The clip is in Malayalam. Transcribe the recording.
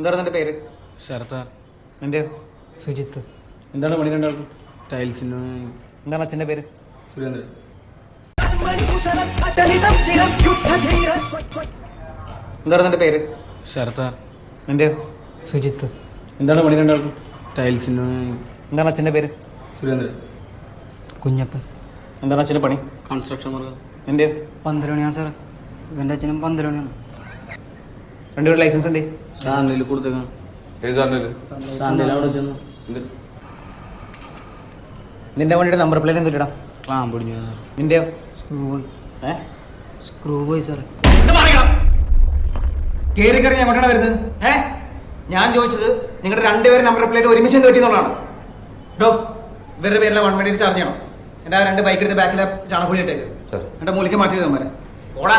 എന്താണ് നിന്റെ പേര്? ശരത്താൻ. നിന്റെ? സുജിത്ത്. എന്താണ് പണി രണ്ടാൾക്കും? ടൈൽസിന്. എന്താണ് അച്ഛൻ്റെ പേര്? സുരേന്ദ്രൻ. എന്താണ് നിന്റെ പേര്? ശരത്താൻ. നിന്റെ? സുജിത്ത്. എന്താണ് പണി രണ്ടാൾക്കും? ടൈൽസിന്. എന്താണ് അച്ഛൻ്റെ പേര്? സുരേന്ദ്രൻ. കുഞ്ഞപ്പൻ. എന്താണ് അച്ഛൻ്റെ പണി? Construction work. നിന്റെ? പന്തലണിയാണ് സാറേ. ഇവൻ്റെ അച്ഛനും പന്തലണിയാണ്. രണ്ടുപേരും ലൈസൻസ് എന്തേ? സ്റ്റാൻഡിൽ കൊടുത്തേക്കാണ്. സ്റ്റാൻഡിൽ അവിടെ ചെന്നു. നിന്റെ വണ്ടിയുടെ നമ്പർ പ്ലേറ്റ് എന്തിട്ടാ? ക്ലാമ്പ് പിടിഞ്ഞു. നിന്റെയോ? സ്ക്രൂ പോയി സാറേ. കയറി കയറി എങ്ങോട്ടാണ് വരുന്നത്? ഞാൻ ചോദിച്ചത് നിങ്ങളുടെ രണ്ടുപേരും നമ്പർ പ്ലേറ്റ് ഒരുമിച്ച് എന്ത് പറ്റിയെന്നുള്ളതാണ്. ഡോ, ഇവരുടെ പേരിലെ 1 മിനിറ്റ് ചാർജ് ചെയ്യണം. എൻ്റെ ആ 2 ബൈക്ക് എടുത്ത് ബാക്കിലെ ചാണകപ്പൊടി ഇട്ടേക്ക്. എൻ്റെ മൂലിക്ക് മാറ്റി തന്മാരെ ഓടാ.